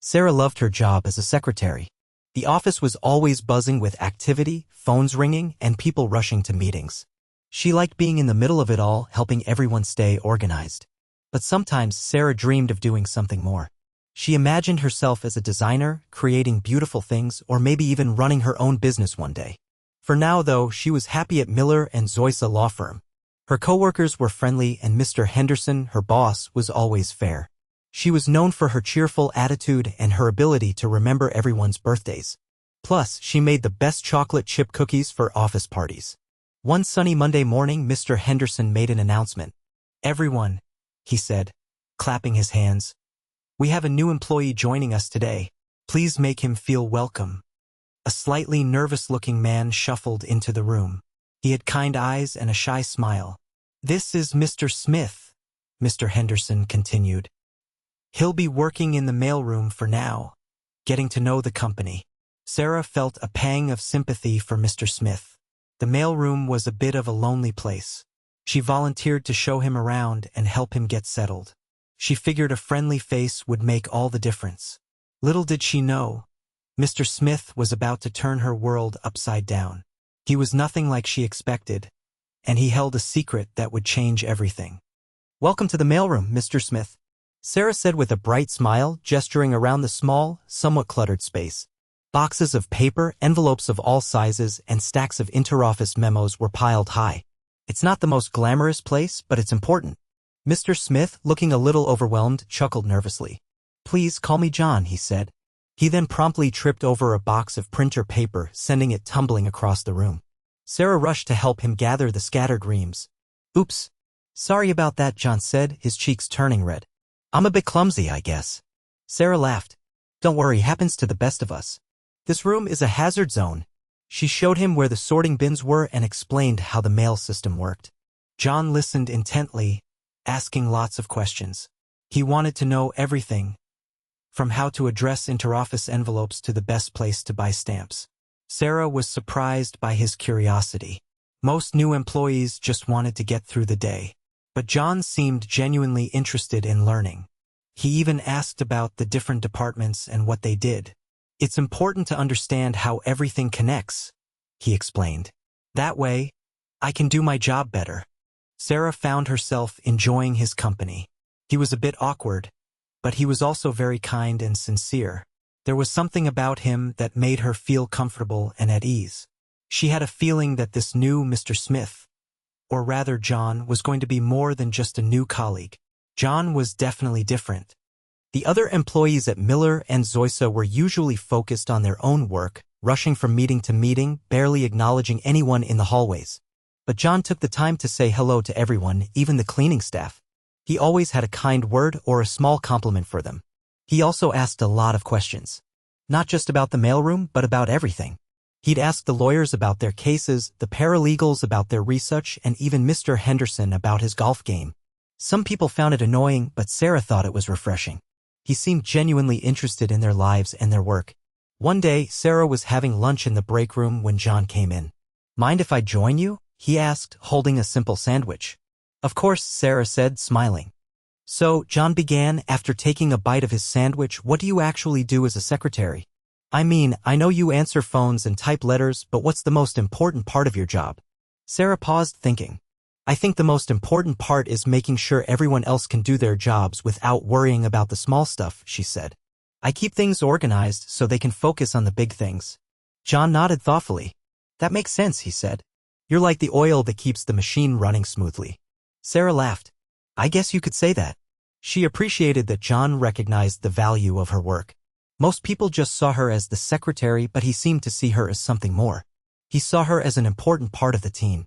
Sarah loved her job as a secretary. The office was always buzzing with activity, phones ringing, and people rushing to meetings. She liked being in the middle of it all, helping everyone stay organized. But sometimes Sarah dreamed of doing something more. She imagined herself as a designer, creating beautiful things, or maybe even running her own business one day. For now, though, she was happy at Miller and Zoysa law firm. Her coworkers were friendly, and Mr. Henderson, her boss, was always fair. She was known for her cheerful attitude and her ability to remember everyone's birthdays. Plus, she made the best chocolate chip cookies for office parties. One sunny Monday morning, Mr. Henderson made an announcement. "Everyone," he said, clapping his hands. "We have a new employee joining us today. Please make him feel welcome." A slightly nervous-looking man shuffled into the room. He had kind eyes and a shy smile. "This is Mr. Smith," Mr. Henderson continued. "He'll be working in the mailroom for now, getting to know the company." Sarah felt a pang of sympathy for Mr. Smith. The mailroom was a bit of a lonely place. She volunteered to show him around and help him get settled. She figured a friendly face would make all the difference. Little did she know, Mr. Smith was about to turn her world upside down. He was nothing like she expected, and he held a secret that would change everything. "Welcome to the mailroom, Mr. Smith," Sarah said with a bright smile, gesturing around the small, somewhat cluttered space. Boxes of paper, envelopes of all sizes, and stacks of interoffice memos were piled high. "It's not the most glamorous place, but it's important." Mr. Smith, looking a little overwhelmed, chuckled nervously. "Please call me John," he said. He then promptly tripped over a box of printer paper, sending it tumbling across the room. Sarah rushed to help him gather the scattered reams. "Oops. Sorry about that," John said, his cheeks turning red. "I'm a bit clumsy, I guess." Sarah laughed. "Don't worry, happens to the best of us. This room is a hazard zone." She showed him where the sorting bins were and explained how the mail system worked. John listened intently, asking lots of questions. He wanted to know everything, from how to address interoffice envelopes to the best place to buy stamps. Sarah was surprised by his curiosity. Most new employees just wanted to get through the day, but John seemed genuinely interested in learning. He even asked about the different departments and what they did. "It's important to understand how everything connects," he explained. "That way, I can do my job better." Sarah found herself enjoying his company. He was a bit awkward, but he was also very kind and sincere. There was something about him that made her feel comfortable and at ease. She had a feeling that this new Mr. Smith, or rather John, was going to be more than just a new colleague. John was definitely different. The other employees at Miller and Zoysa were usually focused on their own work, rushing from meeting to meeting, barely acknowledging anyone in the hallways. But John took the time to say hello to everyone, even the cleaning staff. He always had a kind word or a small compliment for them. He also asked a lot of questions. Not just about the mailroom, but about everything. He'd ask the lawyers about their cases, the paralegals about their research, and even Mr. Henderson about his golf game. Some people found it annoying, but Sarah thought it was refreshing. He seemed genuinely interested in their lives and their work. One day, Sarah was having lunch in the break room when John came in. "Mind if I join you?" he asked, holding a simple sandwich. "Of course," Sarah said, smiling. "So," John began, after taking a bite of his sandwich, "what do you actually do as a secretary? I mean, I know you answer phones and type letters, but what's the most important part of your job?" Sarah paused, thinking. "I think the most important part is making sure everyone else can do their jobs without worrying about the small stuff," she said. "I keep things organized so they can focus on the big things." John nodded thoughtfully. "That makes sense," he said. "You're like the oil that keeps the machine running smoothly." Sarah laughed. "I guess you could say that." She appreciated that John recognized the value of her work. Most people just saw her as the secretary, but he seemed to see her as something more. He saw her as an important part of the team,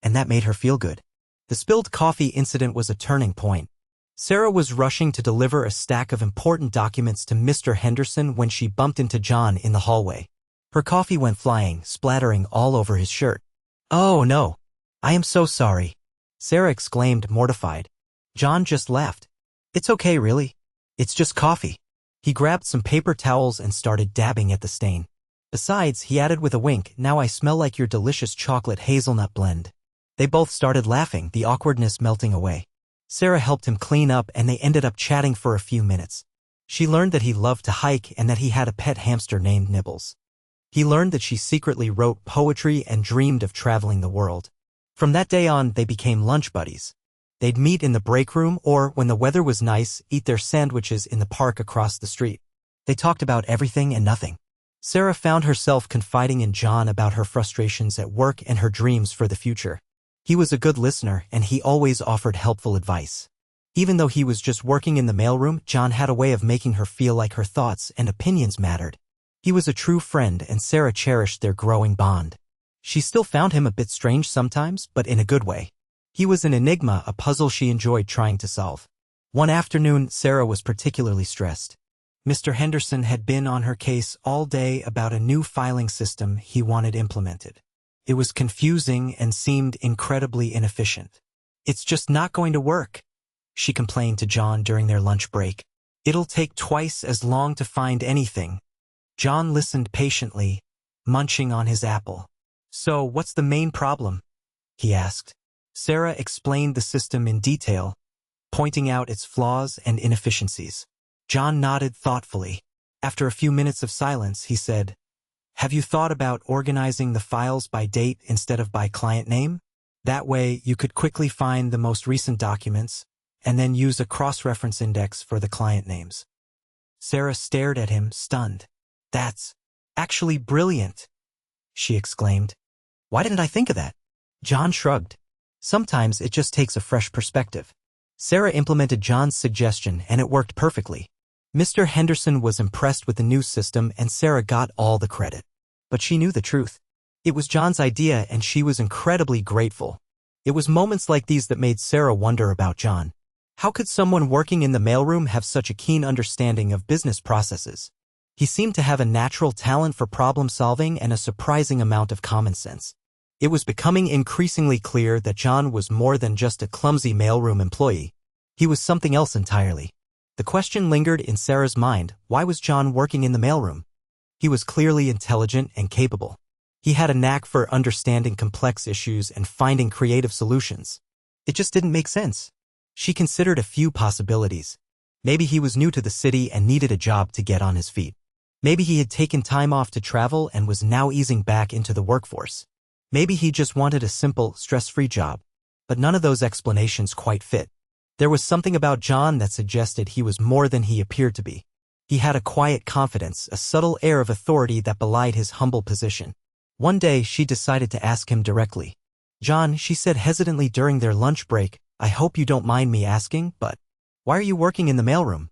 and that made her feel good. The spilled coffee incident was a turning point. Sarah was rushing to deliver a stack of important documents to Mr. Henderson when she bumped into John in the hallway. Her coffee went flying, splattering all over his shirt. "Oh no, I am so sorry," Sarah exclaimed, mortified. John just laughed. "It's okay, really. It's just coffee." He grabbed some paper towels and started dabbing at the stain. "Besides," he added with a wink, "now I smell like your delicious chocolate hazelnut blend." They both started laughing, the awkwardness melting away. Sarah helped him clean up and they ended up chatting for a few minutes. She learned that he loved to hike and that he had a pet hamster named Nibbles. He learned that she secretly wrote poetry and dreamed of traveling the world. From that day on, they became lunch buddies. They'd meet in the break room or, when the weather was nice, eat their sandwiches in the park across the street. They talked about everything and nothing. Sarah found herself confiding in John about her frustrations at work and her dreams for the future. He was a good listener, and he always offered helpful advice. Even though he was just working in the mailroom, John had a way of making her feel like her thoughts and opinions mattered. He was a true friend, and Sarah cherished their growing bond. She still found him a bit strange sometimes, but in a good way. He was an enigma, a puzzle she enjoyed trying to solve. One afternoon, Sarah was particularly stressed. Mr. Henderson had been on her case all day about a new filing system he wanted implemented. It was confusing and seemed incredibly inefficient. "It's just not going to work," she complained to John during their lunch break. "It'll take twice as long to find anything." John listened patiently, munching on his apple. "So, what's the main problem?" he asked. Sarah explained the system in detail, pointing out its flaws and inefficiencies. John nodded thoughtfully. After a few minutes of silence, he said, "Have you thought about organizing the files by date instead of by client name? That way, you could quickly find the most recent documents and then use a cross-reference index for the client names." Sarah stared at him, stunned. "That's actually brilliant," she exclaimed. "Why didn't I think of that?" John shrugged. "Sometimes it just takes a fresh perspective." Sarah implemented John's suggestion, and it worked perfectly. Mr. Henderson was impressed with the new system, and Sarah got all the credit. But she knew the truth. It was John's idea, and she was incredibly grateful. It was moments like these that made Sarah wonder about John. How could someone working in the mailroom have such a keen understanding of business processes? He seemed to have a natural talent for problem-solving and a surprising amount of common sense. It was becoming increasingly clear that John was more than just a clumsy mailroom employee. He was something else entirely. The question lingered in Sarah's mind: why was John working in the mailroom? He was clearly intelligent and capable. He had a knack for understanding complex issues and finding creative solutions. It just didn't make sense. She considered a few possibilities. Maybe he was new to the city and needed a job to get on his feet. Maybe he had taken time off to travel and was now easing back into the workforce. Maybe he just wanted a simple, stress-free job. But none of those explanations quite fit. There was something about John that suggested he was more than he appeared to be. He had a quiet confidence, a subtle air of authority that belied his humble position. One day, she decided to ask him directly. "John," she said hesitantly during their lunch break, "I hope you don't mind me asking, but why are you working in the mailroom?"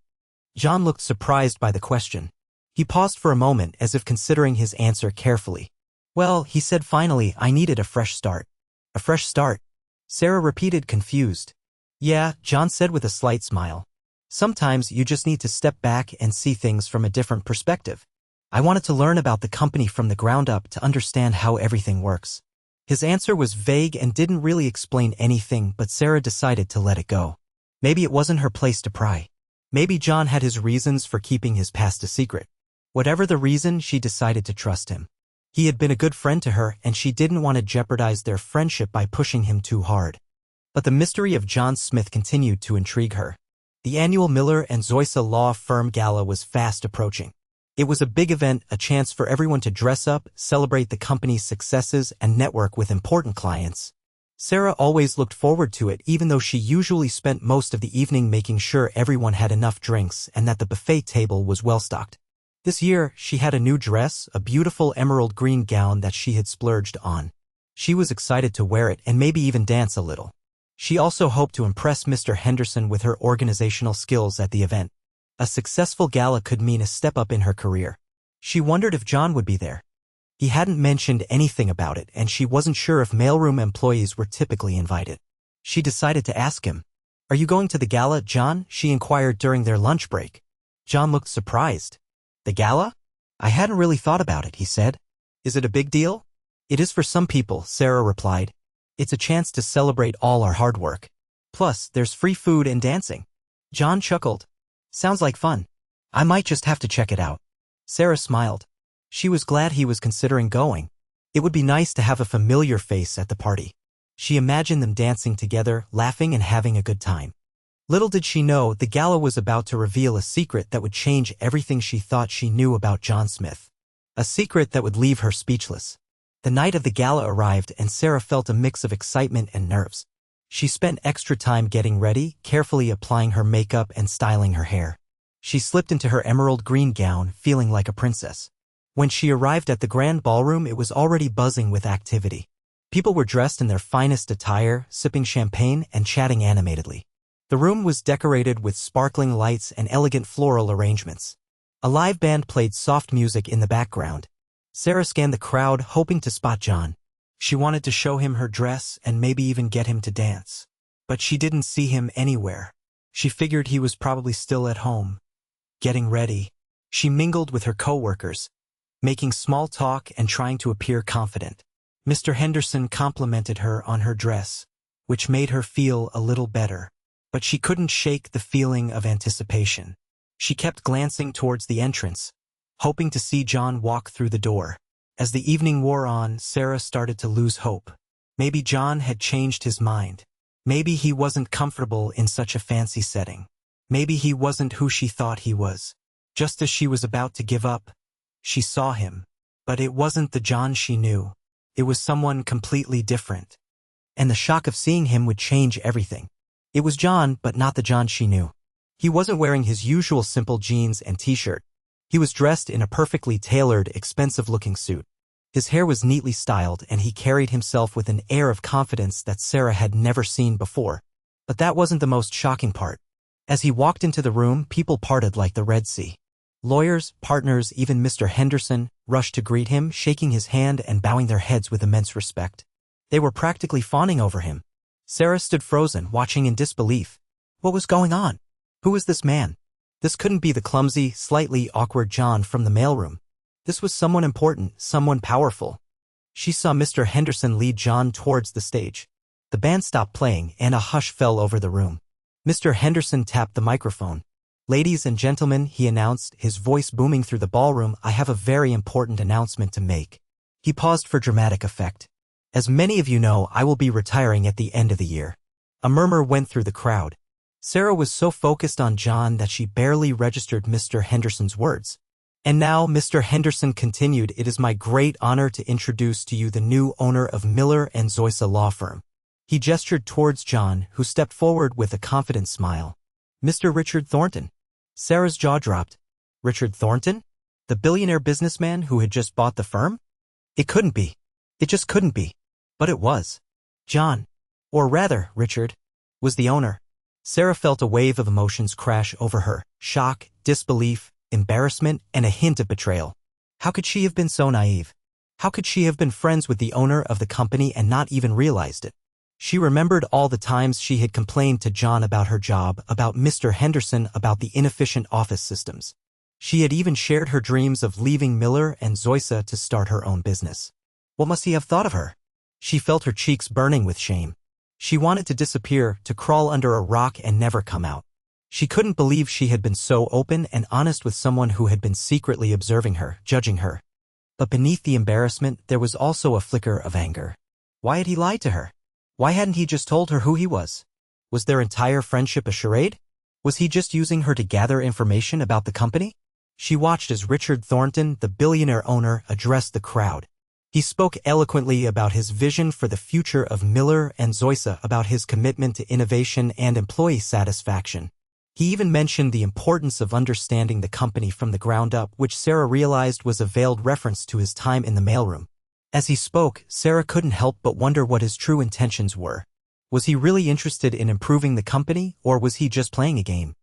John looked surprised by the question. He paused for a moment as if considering his answer carefully. "Well," he said finally, "I needed a fresh start." "A fresh start?" Sarah repeated, confused. "Yeah," John said with a slight smile. "Sometimes you just need to step back and see things from a different perspective. I wanted to learn about the company from the ground up to understand how everything works." His answer was vague and didn't really explain anything, but Sarah decided to let it go. Maybe it wasn't her place to pry. Maybe John had his reasons for keeping his past a secret. Whatever the reason, she decided to trust him. He had been a good friend to her, and she didn't want to jeopardize their friendship by pushing him too hard. But the mystery of John Smith continued to intrigue her. The annual Miller and Zoysa Law Firm Gala was fast approaching. It was a big event, a chance for everyone to dress up, celebrate the company's successes, and network with important clients. Sarah always looked forward to it, even though she usually spent most of the evening making sure everyone had enough drinks and that the buffet table was well-stocked. This year, she had a new dress, a beautiful emerald green gown that she had splurged on. She was excited to wear it and maybe even dance a little. She also hoped to impress Mr. Henderson with her organizational skills at the event. A successful gala could mean a step up in her career. She wondered if John would be there. He hadn't mentioned anything about it, and she wasn't sure if mailroom employees were typically invited. She decided to ask him. "Are you going to the gala, John?" she inquired during their lunch break. John looked surprised. "The gala? I hadn't really thought about it," he said. "Is it a big deal?" "It is for some people," Sarah replied. "It's a chance to celebrate all our hard work. Plus, there's free food and dancing." John chuckled. "Sounds like fun. I might just have to check it out." Sarah smiled. She was glad he was considering going. It would be nice to have a familiar face at the party. She imagined them dancing together, laughing and having a good time. Little did she know the gala was about to reveal a secret that would change everything she thought she knew about John Smith. A secret that would leave her speechless. The night of the gala arrived and Sarah felt a mix of excitement and nerves. She spent extra time getting ready, carefully applying her makeup and styling her hair. She slipped into her emerald green gown, feeling like a princess. When she arrived at the grand ballroom, it was already buzzing with activity. People were dressed in their finest attire, sipping champagne and chatting animatedly. The room was decorated with sparkling lights and elegant floral arrangements. A live band played soft music in the background. Sarah scanned the crowd, hoping to spot John. She wanted to show him her dress and maybe even get him to dance. But she didn't see him anywhere. She figured he was probably still at home, getting ready. She mingled with her co-workers, making small talk and trying to appear confident. Mr. Henderson complimented her on her dress, which made her feel a little better. But she couldn't shake the feeling of anticipation. She kept glancing towards the entrance, hoping to see John walk through the door. As the evening wore on, Sarah started to lose hope. Maybe John had changed his mind. Maybe he wasn't comfortable in such a fancy setting. Maybe he wasn't who she thought he was. Just as she was about to give up, she saw him. But it wasn't the John she knew. It was someone completely different. And the shock of seeing him would change everything. It was John, but not the John she knew. He wasn't wearing his usual simple jeans and t-shirt. He was dressed in a perfectly tailored, expensive-looking suit. His hair was neatly styled, and he carried himself with an air of confidence that Sarah had never seen before. But that wasn't the most shocking part. As he walked into the room, people parted like the Red Sea. Lawyers, partners, even Mr. Henderson, rushed to greet him, shaking his hand and bowing their heads with immense respect. They were practically fawning over him. Sarah stood frozen, watching in disbelief. What was going on? Who was this man? This couldn't be the clumsy, slightly awkward John from the mailroom. This was someone important, someone powerful. She saw Mr. Henderson lead John towards the stage. The band stopped playing, and a hush fell over the room. Mr. Henderson tapped the microphone. "Ladies and gentlemen," he announced, his voice booming through the ballroom, "I have a very important announcement to make." He paused for dramatic effect. "As many of you know, I will be retiring at the end of the year." A murmur went through the crowd. Sarah was so focused on John that she barely registered Mr. Henderson's words. "And now," Mr. Henderson continued, "it is my great honor to introduce to you the new owner of Miller & Zoysa Law Firm." He gestured towards John, who stepped forward with a confident smile. "Mr. Richard Thornton." Sarah's jaw dropped. Richard Thornton? The billionaire businessman who had just bought the firm? It couldn't be. It just couldn't be. But it was. John, or rather, Richard, was the owner. Sarah felt a wave of emotions crash over her: shock, disbelief, embarrassment, and a hint of betrayal. How could she have been so naive? How could she have been friends with the owner of the company and not even realized it? She remembered all the times she had complained to John about her job, about Mr. Henderson, about the inefficient office systems. She had even shared her dreams of leaving Miller & Zoysa to start her own business. What must he have thought of her? She felt her cheeks burning with shame. She wanted to disappear, to crawl under a rock and never come out. She couldn't believe she had been so open and honest with someone who had been secretly observing her, judging her. But beneath the embarrassment, there was also a flicker of anger. Why had he lied to her? Why hadn't he just told her who he was? Was their entire friendship a charade? Was he just using her to gather information about the company? She watched as Richard Thornton, the billionaire owner, addressed the crowd. He spoke eloquently about his vision for the future of Miller & Zoysa, about his commitment to innovation and employee satisfaction. He even mentioned the importance of understanding the company from the ground up, which Sarah realized was a veiled reference to his time in the mailroom. As he spoke, Sarah couldn't help but wonder what his true intentions were. Was he really interested in improving the company, or was he just playing a game?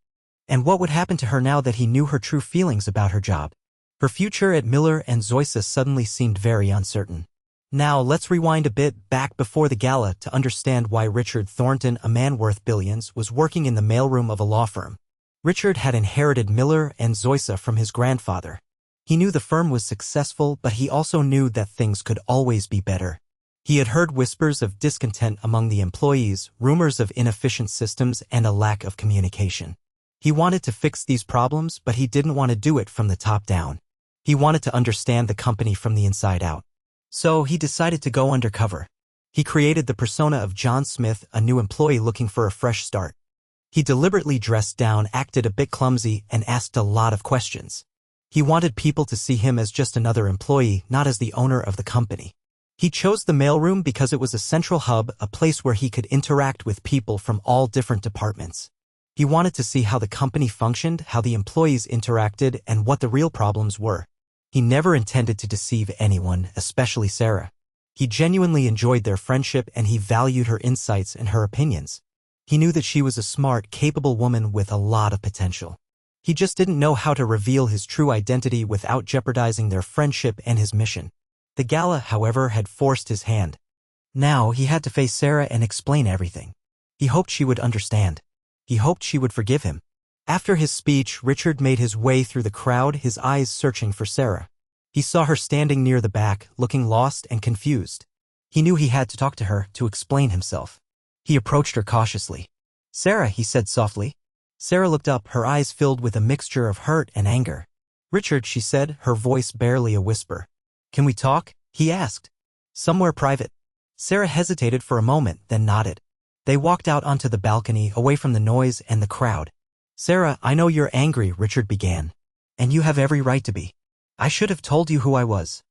And what would happen to her now that he knew her true feelings about her job? Her future at Miller & Zoysa suddenly seemed very uncertain. Now let's rewind a bit back before the gala to understand why Richard Thornton, a man worth billions, was working in the mailroom of a law firm. Richard had inherited Miller & Zoysa from his grandfather. He knew the firm was successful, but he also knew that things could always be better. He had heard whispers of discontent among the employees, rumors of inefficient systems, and a lack of communication. He wanted to fix these problems, but he didn't want to do it from the top down. He wanted to understand the company from the inside out. So he decided to go undercover. He created the persona of John Smith, a new employee looking for a fresh start. He deliberately dressed down, acted a bit clumsy, and asked a lot of questions. He wanted people to see him as just another employee, not as the owner of the company. He chose the mailroom because it was a central hub, a place where he could interact with people from all different departments. He wanted to see how the company functioned, how the employees interacted, and what the real problems were. He never intended to deceive anyone, especially Sarah. He genuinely enjoyed their friendship and he valued her insights and her opinions. He knew that she was a smart, capable woman with a lot of potential. He just didn't know how to reveal his true identity without jeopardizing their friendship and his mission. The gala, however, had forced his hand. Now he had to face Sarah and explain everything. He hoped she would understand. He hoped she would forgive him. After his speech, Richard made his way through the crowd, his eyes searching for Sarah. He saw her standing near the back, looking lost and confused. He knew he had to talk to her, to explain himself. He approached her cautiously. "Sarah," he said softly. Sarah looked up, her eyes filled with a mixture of hurt and anger. "Richard," she said, her voice barely a whisper. "Can we talk?" he asked. "Somewhere private." Sarah hesitated for a moment, then nodded. They walked out onto the balcony, away from the noise and the crowd. "Sarah, I know you're angry," Richard began. "And you have every right to be. I should have told you who I was."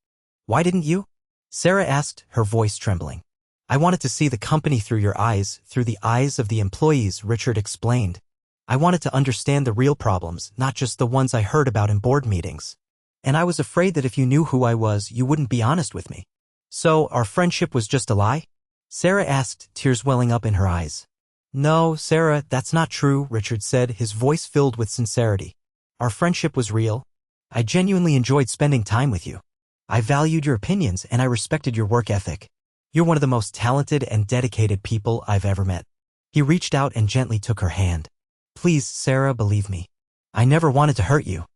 "Why didn't you?" Sarah asked, her voice trembling. "I wanted to see the company through your eyes, through the eyes of the employees," Richard explained. "I wanted to understand the real problems, not just the ones I heard about in board meetings. And I was afraid that if you knew who I was, you wouldn't be honest with me." "So, our friendship was just a lie?" Sarah asked, tears welling up in her eyes. "No, Sarah, that's not true," Richard said, his voice filled with sincerity. "Our friendship was real. I genuinely enjoyed spending time with you. I valued your opinions and I respected your work ethic. You're one of the most talented and dedicated people I've ever met." He reached out and gently took her hand. "Please, Sarah, believe me. I never wanted to hurt you."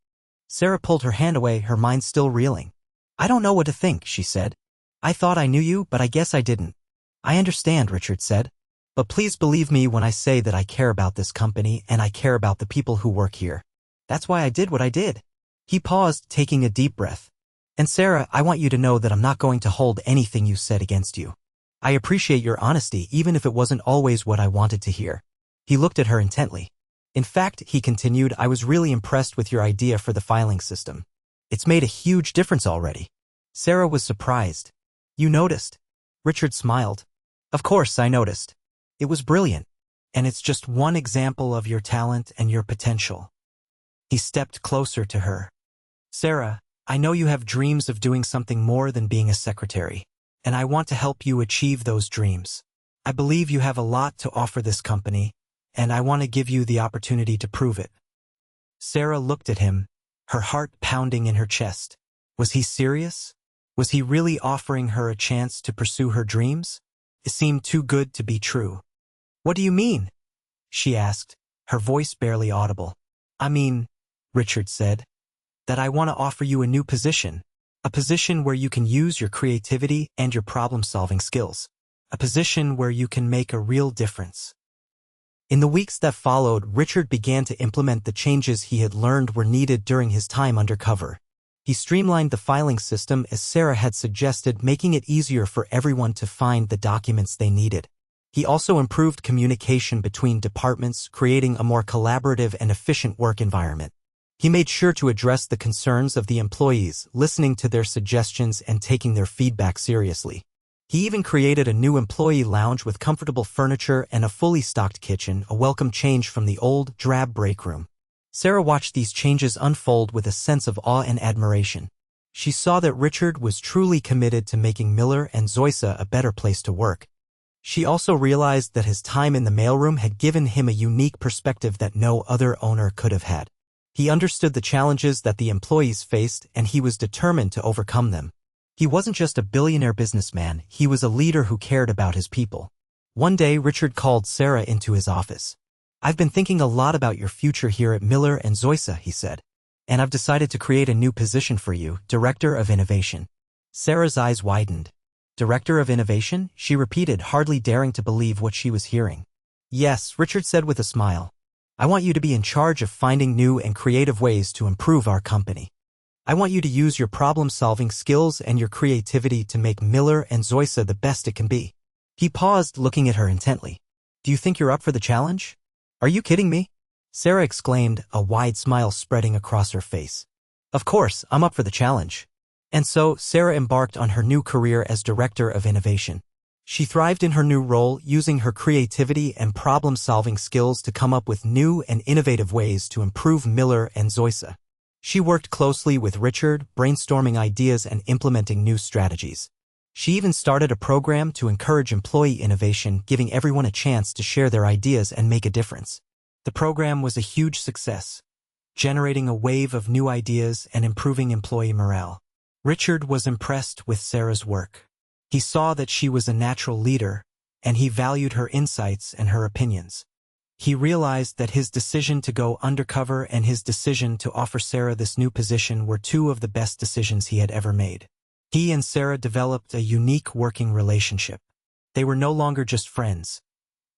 Sarah pulled her hand away, her mind still reeling. "I don't know what to think," she said. "I thought I knew you, but I guess I didn't." "I understand," Richard said. "But please believe me when I say that I care about this company and I care about the people who work here. That's why I did what I did." He paused, taking a deep breath. "And Sarah, I want you to know that I'm not going to hold anything you said against you. I appreciate your honesty even if it wasn't always what I wanted to hear." He looked at her intently. "In fact," he continued, "I was really impressed with your idea for the filing system. It's made a huge difference already." Sarah was surprised. "You noticed?" Richard smiled. "Of course I noticed. It was brilliant. And it's just one example of your talent and your potential." He stepped closer to her. "Sarah, I know you have dreams of doing something more than being a secretary, and I want to help you achieve those dreams. I believe you have a lot to offer this company, and I want to give you the opportunity to prove it." Sarah looked at him, her heart pounding in her chest. Was he serious? Was he really offering her a chance to pursue her dreams? It seemed too good to be true. "What do you mean?" she asked, her voice barely audible. "I mean," Richard said, "that I want to offer you a new position. A position where you can use your creativity and your problem-solving skills. A position where you can make a real difference." In the weeks that followed, Richard began to implement the changes he had learned were needed during his time undercover. He streamlined the filing system as Sarah had suggested, making it easier for everyone to find the documents they needed. He also improved communication between departments, creating a more collaborative and efficient work environment. He made sure to address the concerns of the employees, listening to their suggestions and taking their feedback seriously. He even created a new employee lounge with comfortable furniture and a fully stocked kitchen, a welcome change from the old, drab break room. Sarah watched these changes unfold with a sense of awe and admiration. She saw that Richard was truly committed to making Miller and Zoysa a better place to work. She also realized that his time in the mailroom had given him a unique perspective that no other owner could have had. He understood the challenges that the employees faced, and he was determined to overcome them. He wasn't just a billionaire businessman, he was a leader who cared about his people. One day, Richard called Sarah into his office. "I've been thinking a lot about your future here at Miller and Zoysa," he said. "And I've decided to create a new position for you, Director of Innovation." Sarah's eyes widened. "Director of Innovation?" she repeated, hardly daring to believe what she was hearing. "Yes," Richard said with a smile. "I want you to be in charge of finding new and creative ways to improve our company. I want you to use your problem-solving skills and your creativity to make Miller and Zoysa the best it can be." He paused, looking at her intently. "Do you think you're up for the challenge? Are you kidding me? Sarah exclaimed, a wide smile spreading across her face. Of course, I'm up for the challenge. And so, Sarah embarked on her new career as Director of Innovation. She thrived in her new role, using her creativity and problem-solving skills to come up with new and innovative ways to improve Miller and Zoysa. She worked closely with Richard, brainstorming ideas and implementing new strategies. She even started a program to encourage employee innovation, giving everyone a chance to share their ideas and make a difference. The program was a huge success, generating a wave of new ideas and improving employee morale. Richard was impressed with Sarah's work. He saw that she was a natural leader, and he valued her insights and her opinions. He realized that his decision to go undercover and his decision to offer Sarah this new position were two of the best decisions he had ever made. He and Sarah developed a unique working relationship. They were no longer just friends.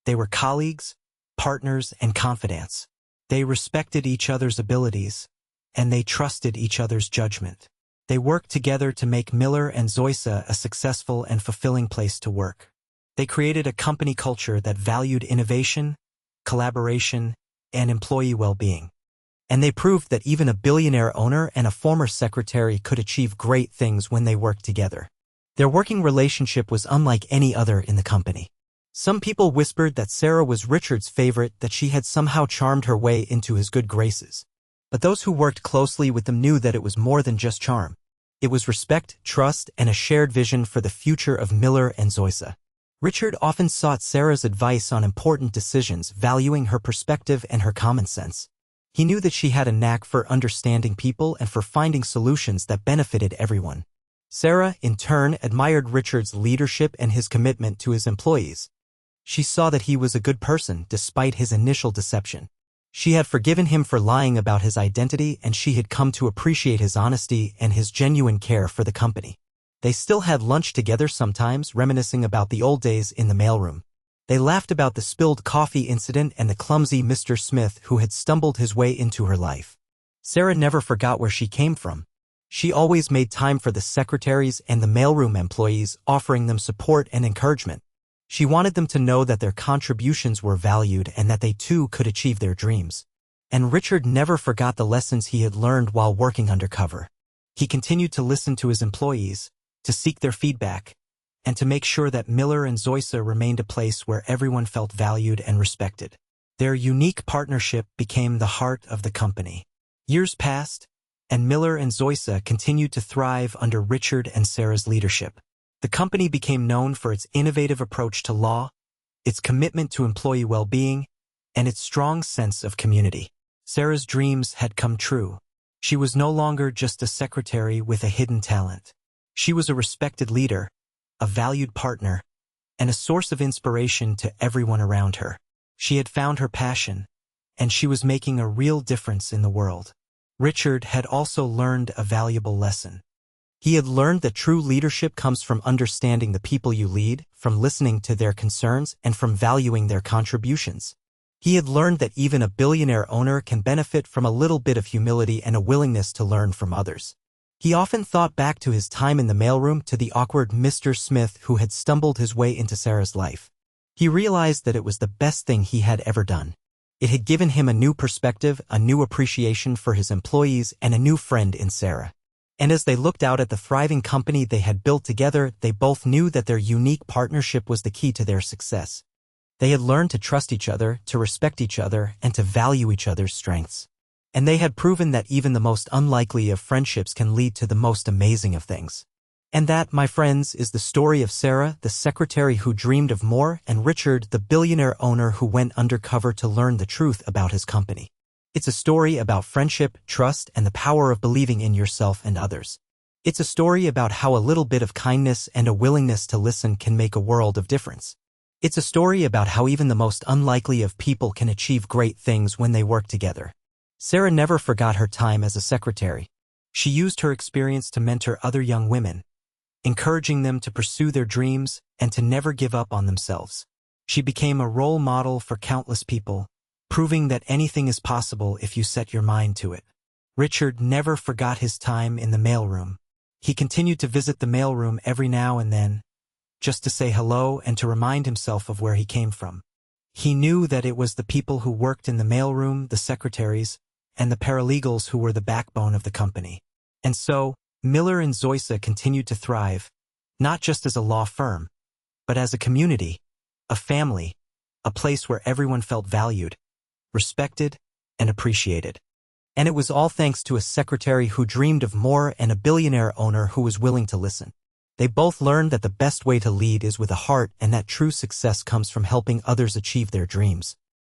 They were colleagues, partners, and confidants. They respected each other's abilities, and they trusted each other's judgment. They worked together to make Miller and Zoysa a successful and fulfilling place to work. They created a company culture that valued innovation, collaboration, and employee well-being. And they proved that even a billionaire owner and a former secretary could achieve great things when they worked together. Their working relationship was unlike any other in the company. Some people whispered that Sarah was Richard's favorite, that she had somehow charmed her way into his good graces. But those who worked closely with them knew that it was more than just charm. It was respect, trust, and a shared vision for the future of Miller and Zoysa. Richard often sought Sarah's advice on important decisions, valuing her perspective and her common sense. He knew that she had a knack for understanding people and for finding solutions that benefited everyone. Sarah, in turn, admired Richard's leadership and his commitment to his employees. She saw that he was a good person despite his initial deception. She had forgiven him for lying about his identity, and she had come to appreciate his honesty and his genuine care for the company. They still had lunch together sometimes, reminiscing about the old days in the mailroom. They laughed about the spilled coffee incident and the clumsy Mr. Smith who had stumbled his way into her life. Sarah never forgot where she came from. She always made time for the secretaries and the mailroom employees, offering them support and encouragement. She wanted them to know that their contributions were valued and that they too could achieve their dreams. And Richard never forgot the lessons he had learned while working undercover. He continued to listen to his employees, to seek their feedback, and to make sure that Miller and Zoysa remained a place where everyone felt valued and respected. Their unique partnership became the heart of the company. Years passed, and Miller and Zoysa continued to thrive under Richard and Sarah's leadership. The company became known for its innovative approach to law, its commitment to employee well-being, and its strong sense of community. Sarah's dreams had come true. She was no longer just a secretary with a hidden talent. She was a respected leader, a valued partner, and a source of inspiration to everyone around her. She had found her passion, and she was making a real difference in the world. Richard had also learned a valuable lesson. He had learned that true leadership comes from understanding the people you lead, from listening to their concerns, and from valuing their contributions. He had learned that even a billionaire owner can benefit from a little bit of humility and a willingness to learn from others. He often thought back to his time in the mailroom, to the awkward Mr. Smith who had stumbled his way into Sarah's life. He realized that it was the best thing he had ever done. It had given him a new perspective, a new appreciation for his employees, and a new friend in Sarah. And as they looked out at the thriving company they had built together, they both knew that their unique partnership was the key to their success. They had learned to trust each other, to respect each other, and to value each other's strengths. And they had proven that even the most unlikely of friendships can lead to the most amazing of things. And that, my friends, is the story of Sarah, the secretary who dreamed of more, and Richard, the billionaire owner who went undercover to learn the truth about his company. It's a story about friendship, trust, and the power of believing in yourself and others. It's a story about how a little bit of kindness and a willingness to listen can make a world of difference. It's a story about how even the most unlikely of people can achieve great things when they work together. Sarah never forgot her time as a secretary. She used her experience to mentor other young women, encouraging them to pursue their dreams and to never give up on themselves. She became a role model for countless people, proving that anything is possible if you set your mind to it. Richard never forgot his time in the mailroom. He continued to visit the mailroom every now and then, just to say hello and to remind himself of where he came from. He knew that it was the people who worked in the mailroom, the secretaries, and the paralegals who were the backbone of the company. And so, Miller and Zoysa continued to thrive, not just as a law firm, but as a community, a family, a place where everyone felt valued, respected, and appreciated. And it was all thanks to a secretary who dreamed of more and a billionaire owner who was willing to listen. They both learned that the best way to lead is with a heart and that true success comes from helping others achieve their dreams.